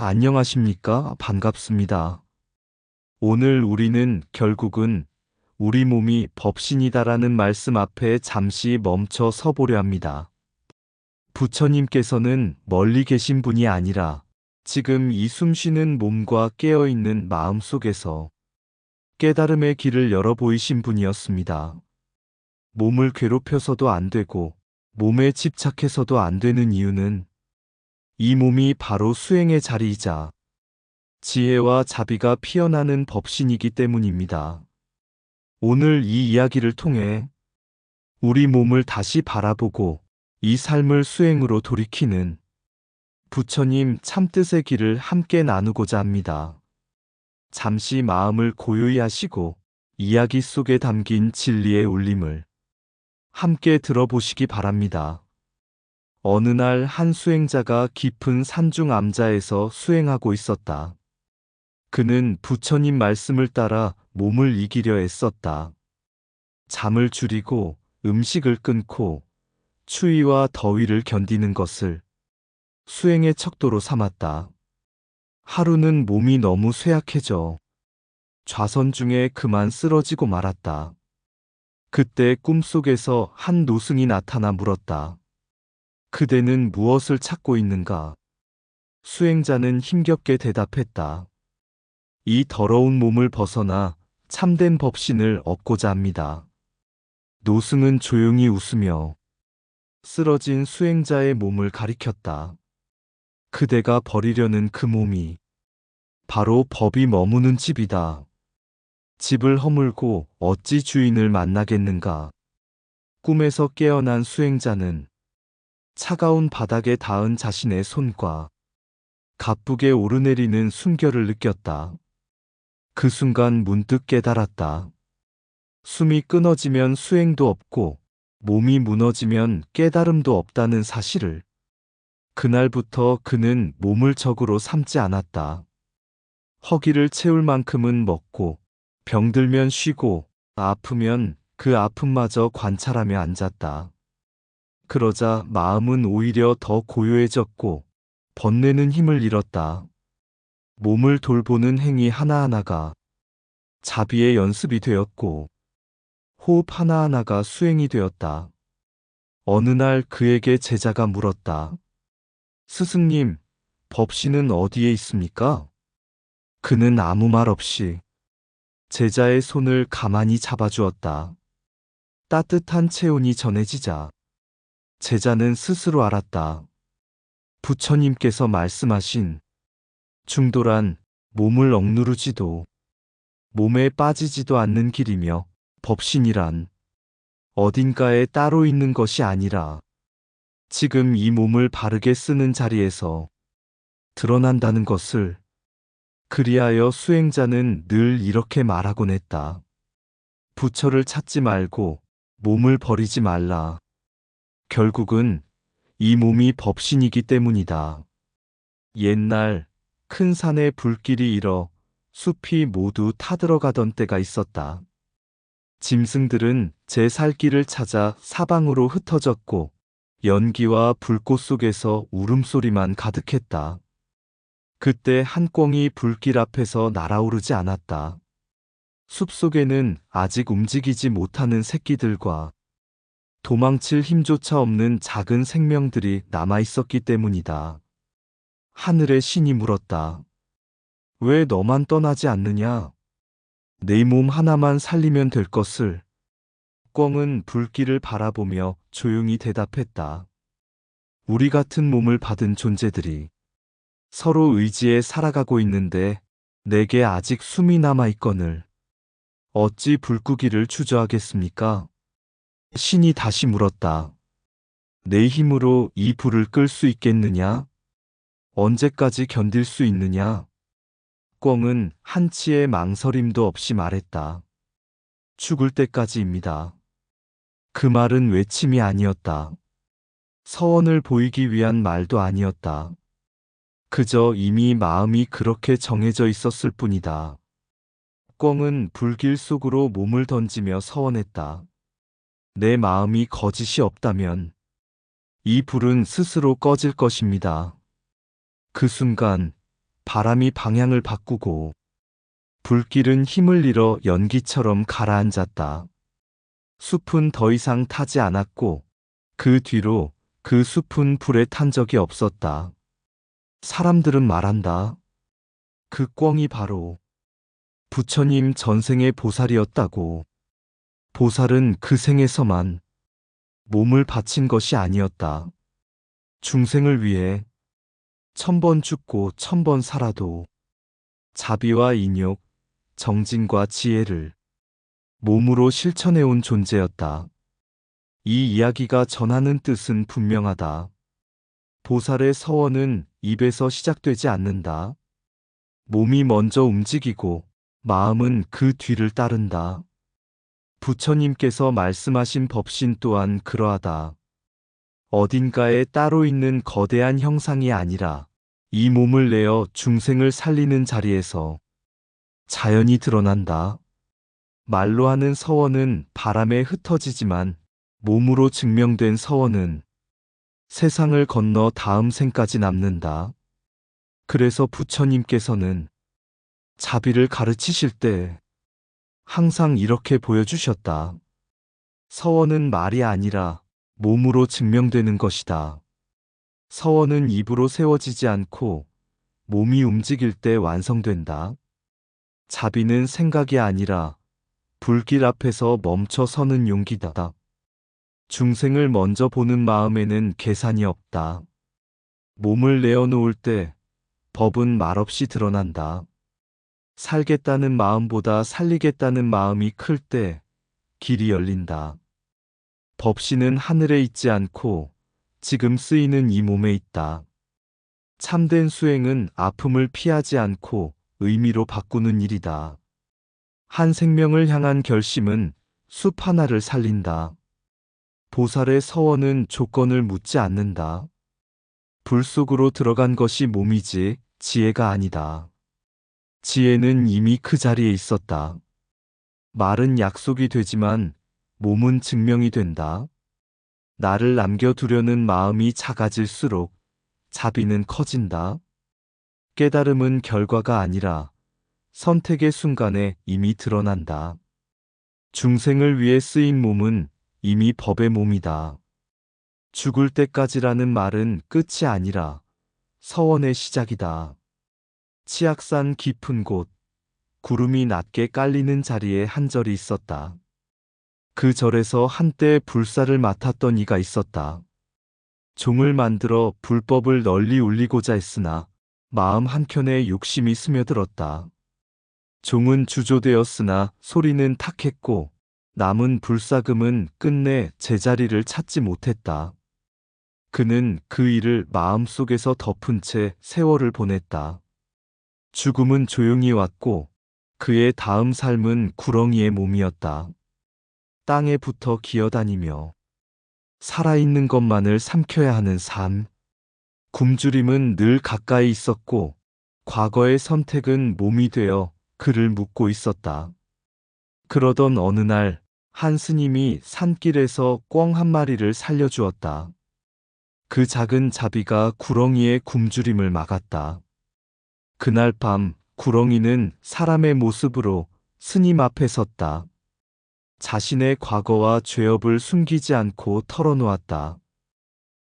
안녕하십니까? 반갑습니다. 오늘 우리는 결국은 우리 몸이 법신이다라는 말씀 앞에 잠시 멈춰 서보려 합니다. 부처님께서는 멀리 계신 분이 아니라 지금 이 숨쉬는 몸과 깨어있는 마음 속에서 깨달음의 길을 열어 보이신 분이었습니다. 몸을 괴롭혀서도 안 되고 몸에 집착해서도 안 되는 이유는 이 몸이 바로 수행의 자리이자 지혜와 자비가 피어나는 법신이기 때문입니다. 오늘 이 이야기를 통해 우리 몸을 다시 바라보고 이 삶을 수행으로 돌이키는 부처님 참뜻의 길을 함께 나누고자 합니다. 잠시 마음을 고요히 하시고 이야기 속에 담긴 진리의 울림을 함께 들어보시기 바랍니다. 어느 날 한 수행자가 깊은 산중 암자에서 수행하고 있었다. 그는 부처님 말씀을 따라 몸을 이기려 애썼다. 잠을 줄이고 음식을 끊고 추위와 더위를 견디는 것을 수행의 척도로 삼았다. 하루는 몸이 너무 쇠약해져 좌선 중에 그만 쓰러지고 말았다. 그때 꿈속에서 한 노승이 나타나 물었다. 그대는 무엇을 찾고 있는가? 수행자는 힘겹게 대답했다. 이 더러운 몸을 벗어나 참된 법신을 얻고자 합니다. 노승은 조용히 웃으며 쓰러진 수행자의 몸을 가리켰다. 그대가 버리려는 그 몸이 바로 법이 머무는 집이다. 집을 허물고 어찌 주인을 만나겠는가? 꿈에서 깨어난 수행자는 차가운 바닥에 닿은 자신의 손과 가쁘게 오르내리는 숨결을 느꼈다. 그 순간 문득 깨달았다. 숨이 끊어지면 수행도 없고 몸이 무너지면 깨달음도 없다는 사실을. 그날부터 그는 몸을 적으로 삼지 않았다. 허기를 채울 만큼은 먹고 병들면 쉬고 아프면 그 아픔마저 관찰하며 앉았다. 그러자 마음은 오히려 더 고요해졌고 번뇌는 힘을 잃었다. 몸을 돌보는 행위 하나하나가 자비의 연습이 되었고 호흡 하나하나가 수행이 되었다. 어느 날 그에게 제자가 물었다. 스승님, 법신은 어디에 있습니까? 그는 아무 말 없이 제자의 손을 가만히 잡아주었다. 따뜻한 체온이 전해지자 제자는 스스로 알았다. 부처님께서 말씀하신 중도란 몸을 억누르지도 몸에 빠지지도 않는 길이며 법신이란 어딘가에 따로 있는 것이 아니라 지금 이 몸을 바르게 쓰는 자리에서 드러난다는 것을. 그리하여 수행자는 늘 이렇게 말하곤 했다. 부처를 찾지 말고 몸을 버리지 말라. 결국은 이 몸이 법신이기 때문이다. 옛날 큰 산에 불길이 일어 숲이 모두 타들어가던 때가 있었다. 짐승들은 제 살 길을 찾아 사방으로 흩어졌고 연기와 불꽃 속에서 울음소리만 가득했다. 그때 한 꿩이 불길 앞에서 날아오르지 않았다. 숲속에는 아직 움직이지 못하는 새끼들과 도망칠 힘조차 없는 작은 생명들이 남아있었기 때문이다. 하늘의 신이 물었다. 왜 너만 떠나지 않느냐? 내 몸 하나만 살리면 될 것을. 꿩은 불길을 바라보며 조용히 대답했다. 우리 같은 몸을 받은 존재들이 서로 의지에 살아가고 있는데 내게 아직 숨이 남아있거늘 어찌 불구기를 주저하겠습니까? 신이 다시 물었다. 내 힘으로 이 불을 끌 수 있겠느냐? 언제까지 견딜 수 있느냐? 꿩은 한치의 망설임도 없이 말했다. 죽을 때까지입니다. 그 말은 외침이 아니었다. 서원을 보이기 위한 말도 아니었다. 그저 이미 마음이 그렇게 정해져 있었을 뿐이다. 꿩은 불길 속으로 몸을 던지며 서원했다. 내 마음이 거짓이 없다면 이 불은 스스로 꺼질 것입니다. 그 순간 바람이 방향을 바꾸고 불길은 힘을 잃어 연기처럼 가라앉았다. 숲은 더 이상 타지 않았고 그 뒤로 그 숲은 불에 탄 적이 없었다. 사람들은 말한다. 그 꿩이 바로 부처님 전생의 보살이었다고. 보살은 그 생에서만 몸을 바친 것이 아니었다. 중생을 위해 1000번 죽고 1000번 살아도 자비와 인욕, 정진과 지혜를 몸으로 실천해온 존재였다. 이 이야기가 전하는 뜻은 분명하다. 보살의 서원은 입에서 시작되지 않는다. 몸이 먼저 움직이고 마음은 그 뒤를 따른다. 부처님께서 말씀하신 법신 또한 그러하다. 어딘가에 따로 있는 거대한 형상이 아니라 이 몸을 내어 중생을 살리는 자리에서 자연히 드러난다. 말로 하는 서원은 바람에 흩어지지만 몸으로 증명된 서원은 세상을 건너 다음 생까지 남는다. 그래서 부처님께서는 자비를 가르치실 때 항상 이렇게 보여주셨다. 서원은 말이 아니라 몸으로 증명되는 것이다. 서원은 입으로 세워지지 않고 몸이 움직일 때 완성된다. 자비는 생각이 아니라 불길 앞에서 멈춰 서는 용기다. 중생을 먼저 보는 마음에는 계산이 없다. 몸을 내어놓을 때 법은 말없이 드러난다. 살겠다는 마음보다 살리겠다는 마음이 클 때 길이 열린다. 법신은 하늘에 있지 않고 지금 쓰이는 이 몸에 있다. 참된 수행은 아픔을 피하지 않고 의미로 바꾸는 일이다. 한 생명을 향한 결심은 숲 하나를 살린다. 보살의 서원은 조건을 묻지 않는다. 불 속으로 들어간 것이 몸이지 지혜가 아니다. 지혜는 이미 그 자리에 있었다. 말은 약속이 되지만 몸은 증명이 된다. 나를 남겨두려는 마음이 작아질수록 자비는 커진다. 깨달음은 결과가 아니라 선택의 순간에 이미 드러난다. 중생을 위해 쓰인 몸은 이미 법의 몸이다. 죽을 때까지라는 말은 끝이 아니라 서원의 시작이다. 치악산 깊은 곳, 구름이 낮게 깔리는 자리에 한 절이 있었다. 그 절에서 한때 불사를 맡았던 이가 있었다. 종을 만들어 불법을 널리 울리고자 했으나 마음 한켠에 욕심이 스며들었다. 종은 주조되었으나 소리는 탁했고 남은 불사금은 끝내 제자리를 찾지 못했다. 그는 그 일을 마음속에서 덮은 채 세월을 보냈다. 죽음은 조용히 왔고 그의 다음 삶은 구렁이의 몸이었다. 땅에 붙어 기어다니며 살아있는 것만을 삼켜야 하는 삶. 굶주림은 늘 가까이 있었고 과거의 선택은 몸이 되어 그를 묶고 있었다. 그러던 어느 날 한 스님이 산길에서 꿩 한 마리를 살려주었다. 그 작은 자비가 구렁이의 굶주림을 막았다. 그날 밤 구렁이는 사람의 모습으로 스님 앞에 섰다. 자신의 과거와 죄업을 숨기지 않고 털어놓았다.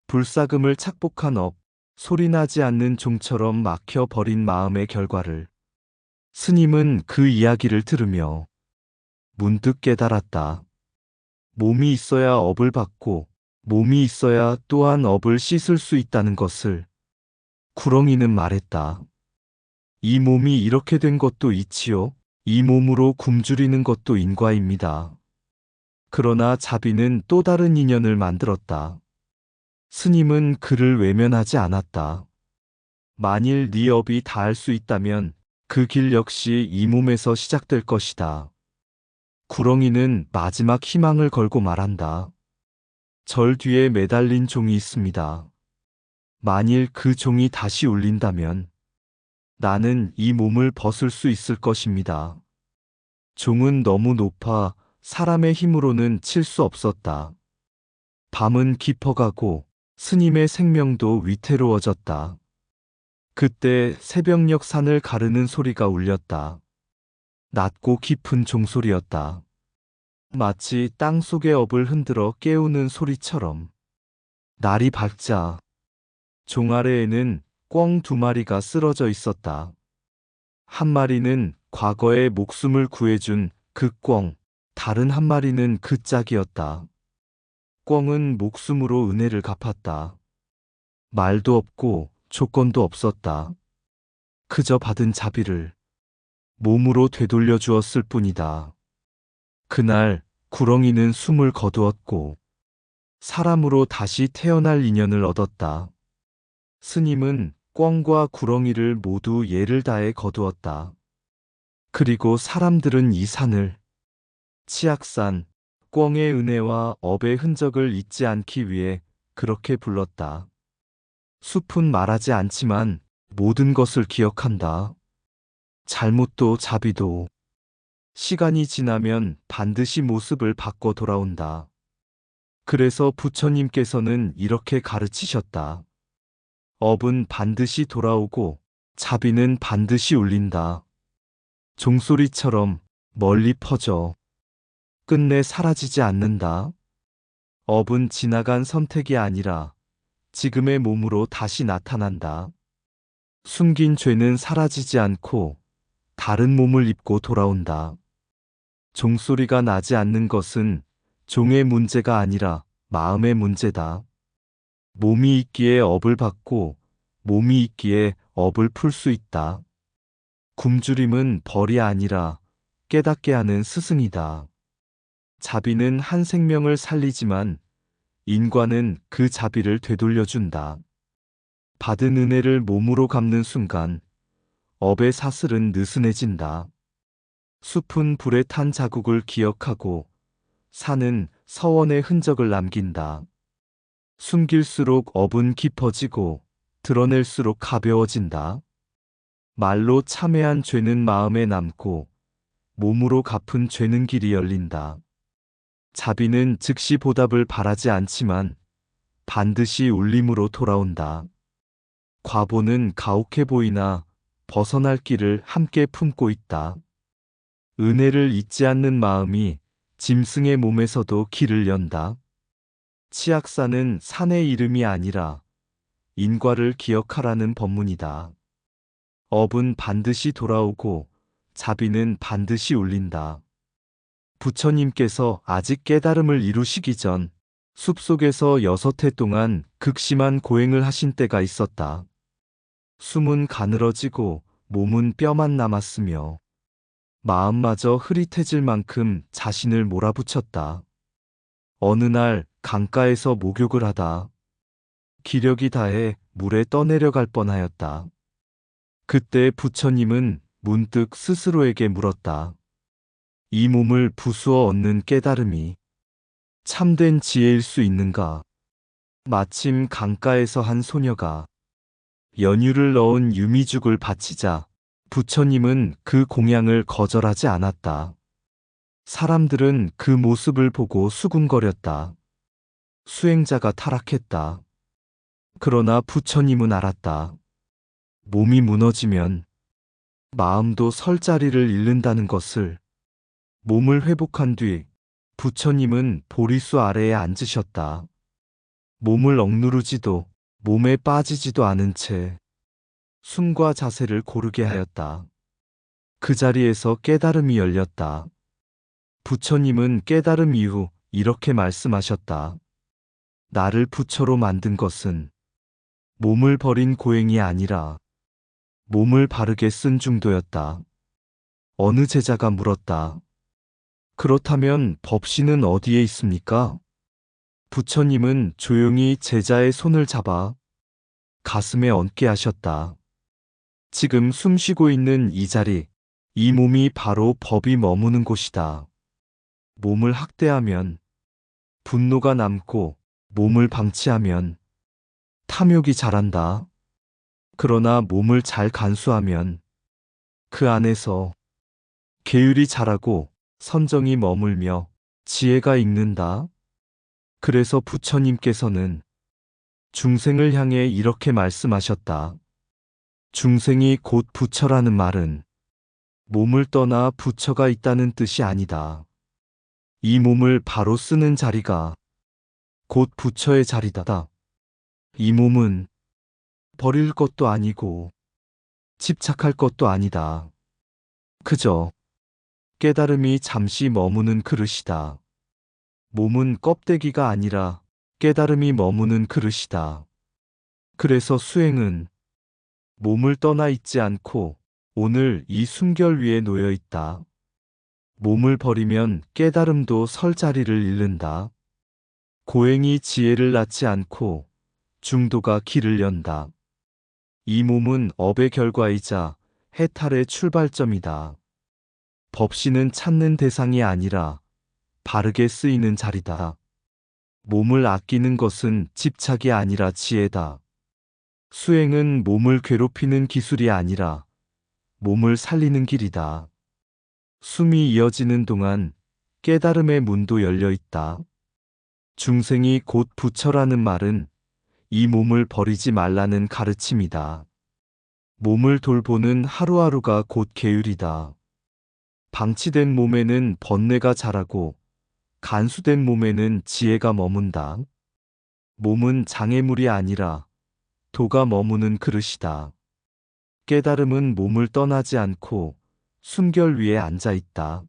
불사금을 착복한 업, 소리나지 않는 종처럼 막혀버린 마음의 결과를 스님은 그 이야기를 들으며 문득 깨달았다. 몸이 있어야 업을 받고 몸이 있어야 또한 업을 씻을 수 있다는 것을. 구렁이는 말했다. 이 몸이 이렇게 된 것도 이치요. 이 몸으로 굶주리는 것도 인과입니다. 그러나 자비는 또 다른 인연을 만들었다. 스님은 그를 외면하지 않았다. 만일 네 업이 닿을 수 있다면 그 길 역시 이 몸에서 시작될 것이다. 구렁이는 마지막 희망을 걸고 말한다. 절 뒤에 매달린 종이 있습니다. 만일 그 종이 다시 울린다면 나는 이 몸을 벗을 수 있을 것입니다. 종은 너무 높아 사람의 힘으로는 칠 수 없었다. 밤은 깊어가고 스님의 생명도 위태로워졌다. 그때 새벽녘 산을 가르는 소리가 울렸다. 낮고 깊은 종소리였다. 마치 땅속의 업을 흔들어 깨우는 소리처럼. 날이 밝자 종 아래에는 꿩 두 마리가 쓰러져 있었다. 한 마리는 과거에 목숨을 구해준 그 꿩, 다른 한 마리는 그 짝이었다. 꿩은 목숨으로 은혜를 갚았다. 말도 없고 조건도 없었다. 그저 받은 자비를 몸으로 되돌려 주었을 뿐이다. 그날 구렁이는 숨을 거두었고 사람으로 다시 태어날 인연을 얻었다. 스님은 꿩과 구렁이를 모두 예를 다해 거두었다. 그리고 사람들은 이 산을 치악산, 꿩의 은혜와 업의 흔적을 잊지 않기 위해 그렇게 불렀다. 숲은 말하지 않지만 모든 것을 기억한다. 잘못도 자비도. 시간이 지나면 반드시 모습을 바꿔 돌아온다. 그래서 부처님께서는 이렇게 가르치셨다. 업은 반드시 돌아오고 자비는 반드시 울린다. 종소리처럼 멀리 퍼져 끝내 사라지지 않는다. 업은 지나간 선택이 아니라 지금의 몸으로 다시 나타난다. 숨긴 죄는 사라지지 않고 다른 몸을 입고 돌아온다. 종소리가 나지 않는 것은 종의 문제가 아니라 마음의 문제다. 몸이 있기에 업을 받고 몸이 있기에 업을 풀 수 있다. 굶주림은 벌이 아니라 깨닫게 하는 스승이다. 자비는 한 생명을 살리지만 인과는 그 자비를 되돌려준다. 받은 은혜를 몸으로 갚는 순간 업의 사슬은 느슨해진다. 숲은 불에 탄 자국을 기억하고 산은 서원의 흔적을 남긴다. 숨길수록 업은 깊어지고 드러낼수록 가벼워진다. 말로 참회한 죄는 마음에 남고 몸으로 갚은 죄는 길이 열린다. 자비는 즉시 보답을 바라지 않지만 반드시 울림으로 돌아온다. 과보는 가혹해 보이나 벗어날 길을 함께 품고 있다. 은혜를 잊지 않는 마음이 짐승의 몸에서도 길을 연다. 치악산은 산의 이름이 아니라 인과를 기억하라는 법문이다. 업은 반드시 돌아오고 자비는 반드시 울린다. 부처님께서 아직 깨달음을 이루시기 전 숲속에서 6해 동안 극심한 고행을 하신 때가 있었다. 숨은 가늘어지고 몸은 뼈만 남았으며 마음마저 흐릿해질 만큼 자신을 몰아붙였다. 어느 날 강가에서 목욕을 하다 기력이 다해 물에 떠내려갈 뻔하였다. 그때 부처님은 문득 스스로에게 물었다. 이 몸을 부수어 얻는 깨달음이 참된 지혜일 수 있는가? 마침 강가에서 한 소녀가 연유를 넣은 유미죽을 바치자 부처님은 그 공양을 거절하지 않았다. 사람들은 그 모습을 보고 수군거렸다. 수행자가 타락했다. 그러나 부처님은 알았다. 몸이 무너지면 마음도 설 자리를 잃는다는 것을. 몸을 회복한 뒤 부처님은 보리수 아래에 앉으셨다. 몸을 억누르지도 몸에 빠지지도 않은 채 숨과 자세를 고르게 하였다. 그 자리에서 깨달음이 열렸다. 부처님은 깨달음 이후 이렇게 말씀하셨다. 나를 부처로 만든 것은 몸을 버린 고행이 아니라 몸을 바르게 쓴 중도였다. 어느 제자가 물었다. 그렇다면 법신은 어디에 있습니까? 부처님은 조용히 제자의 손을 잡아 가슴에 얹게 하셨다. 지금 숨 쉬고 있는 이 자리, 이 몸이 바로 법이 머무는 곳이다. 몸을 학대하면 분노가 남고 몸을 방치하면 탐욕이 자란다. 그러나 몸을 잘 간수하면 그 안에서 계율이 자라고 선정이 머물며 지혜가 익는다. 그래서 부처님께서는 중생을 향해 이렇게 말씀하셨다. 중생이 곧 부처라는 말은 몸을 떠나 부처가 있다는 뜻이 아니다. 이 몸을 바로 쓰는 자리가 곧 부처의 자리다. 이 몸은 버릴 것도 아니고 집착할 것도 아니다. 그저 깨달음이 잠시 머무는 그릇이다. 몸은 껍데기가 아니라 깨달음이 머무는 그릇이다. 그래서 수행은 몸을 떠나 있지 않고 오늘 이 숨결 위에 놓여 있다. 몸을 버리면 깨달음도 설 자리를 잃는다. 고행이 지혜를 낳지 않고 중도가 길을 연다. 이 몸은 업의 결과이자 해탈의 출발점이다. 법신은 찾는 대상이 아니라 바르게 쓰이는 자리다. 몸을 아끼는 것은 집착이 아니라 지혜다. 수행은 몸을 괴롭히는 기술이 아니라 몸을 살리는 길이다. 숨이 이어지는 동안 깨달음의 문도 열려 있다. 중생이 곧 부처라는 말은 이 몸을 버리지 말라는 가르침이다. 몸을 돌보는 하루하루가 곧 계율이다. 방치된 몸에는 번뇌가 자라고 간수된 몸에는 지혜가 머문다. 몸은 장애물이 아니라 도가 머무는 그릇이다. 깨달음은 몸을 떠나지 않고 숨결 위에 앉아 있다.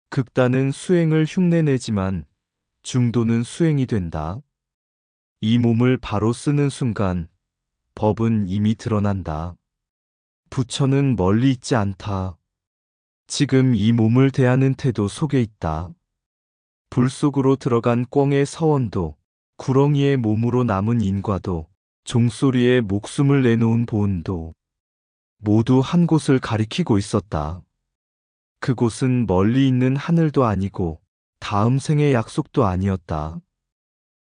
극단은 수행을 흉내내지만 중도는 수행이 된다. 이 몸을 바로 쓰는 순간 법은 이미 드러난다. 부처는 멀리 있지 않다. 지금 이 몸을 대하는 태도 속에 있다. 불 속으로 들어간 꿩의 서원도, 구렁이의 몸으로 남은 인과도, 종소리에 목숨을 내놓은 보은도 모두 한 곳을 가리키고 있었다. 그곳은 멀리 있는 하늘도 아니고 다음 생의 약속도 아니었다.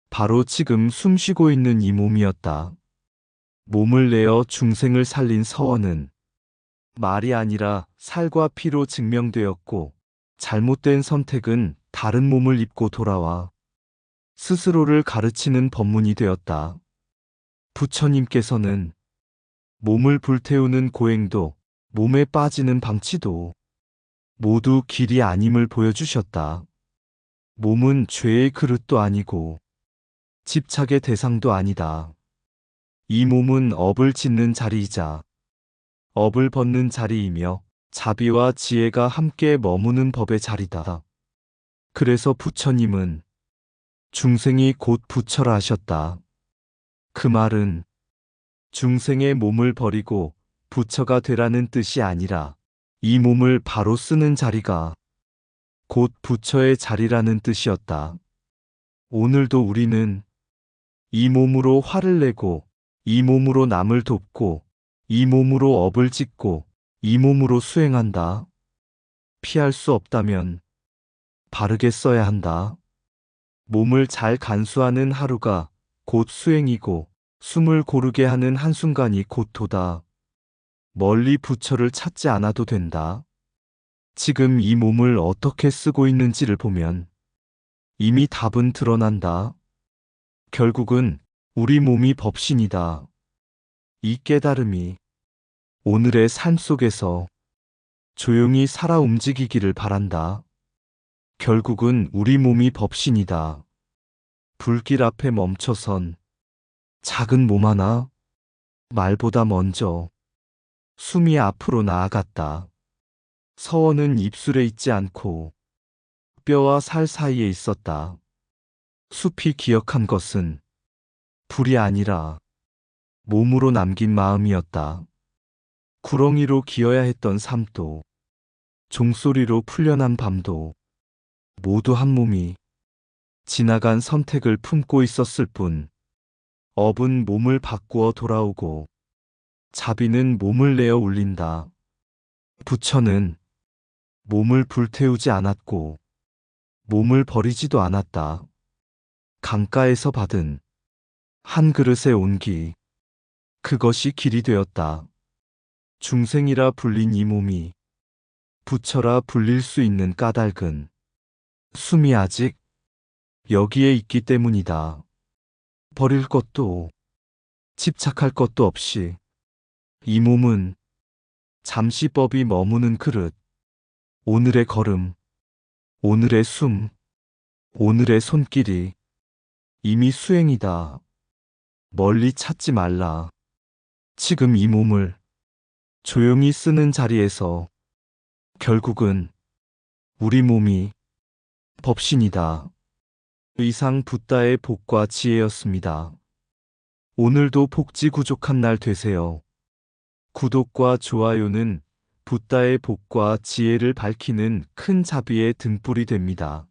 바로 지금 숨쉬고 있는 이 몸이었다. 몸을 내어 중생을 살린 서원은 말이 아니라 살과 피로 증명되었고 잘못된 선택은 다른 몸을 입고 돌아와 스스로를 가르치는 법문이 되었다. 부처님께서는 몸을 불태우는 고행도 몸에 빠지는 방치도 모두 길이 아님을 보여주셨다. 몸은 죄의 그릇도 아니고 집착의 대상도 아니다. 이 몸은 업을 짓는 자리이자 업을 벗는 자리이며 자비와 지혜가 함께 머무는 법의 자리다. 그래서 부처님은 중생이 곧 부처라 하셨다. 그 말은 중생의 몸을 버리고 부처가 되라는 뜻이 아니라 이 몸을 바로 쓰는 자리가 곧 부처의 자리라는 뜻이었다. 오늘도 우리는 이 몸으로 화를 내고 이 몸으로 남을 돕고 이 몸으로 업을 짓고 이 몸으로 수행한다. 피할 수 없다면 바르게 써야 한다. 몸을 잘 간수하는 하루가 곧 수행이고 숨을 고르게 하는 한순간이 곧 도다. 멀리 부처를 찾지 않아도 된다. 지금 이 몸을 어떻게 쓰고 있는지를 보면 이미 답은 드러난다. 결국은 우리 몸이 법신이다. 이 깨달음이 오늘의 삶 속에서 조용히 살아 움직이기를 바란다. 결국은 우리 몸이 법신이다. 불길 앞에 멈춰선 작은 몸 하나, 말보다 먼저 숨이 앞으로 나아갔다. 서원은 입술에 있지 않고 뼈와 살 사이에 있었다. 숲이 기억한 것은 불이 아니라 몸으로 남긴 마음이었다. 구렁이로 기어야 했던 삶도 종소리로 풀려난 밤도 모두 한 몸이 지나간 선택을 품고 있었을 뿐 업은 몸을 바꾸어 돌아오고 자비는 몸을 내어 울린다. 부처는 몸을 불태우지 않았고 몸을 버리지도 않았다. 강가에서 받은 한 그릇의 온기, 그것이 길이 되었다. 중생이라 불린 이 몸이 부처라 불릴 수 있는 까닭은 숨이 아직 여기에 있기 때문이다. 버릴 것도 집착할 것도 없이 이 몸은 잠시 법이 머무는 그릇, 오늘의 걸음, 오늘의 숨, 오늘의 손길이 이미 수행이다. 멀리 찾지 말라. 지금 이 몸을 조용히 쓰는 자리에서 결국은 우리 몸이 법신이다. 이상 붓다의 복과 지혜였습니다. 오늘도 복지 구족한 날 되세요. 구독과 좋아요는 붓다의 복과 지혜를 밝히는 큰 자비의 등불이 됩니다.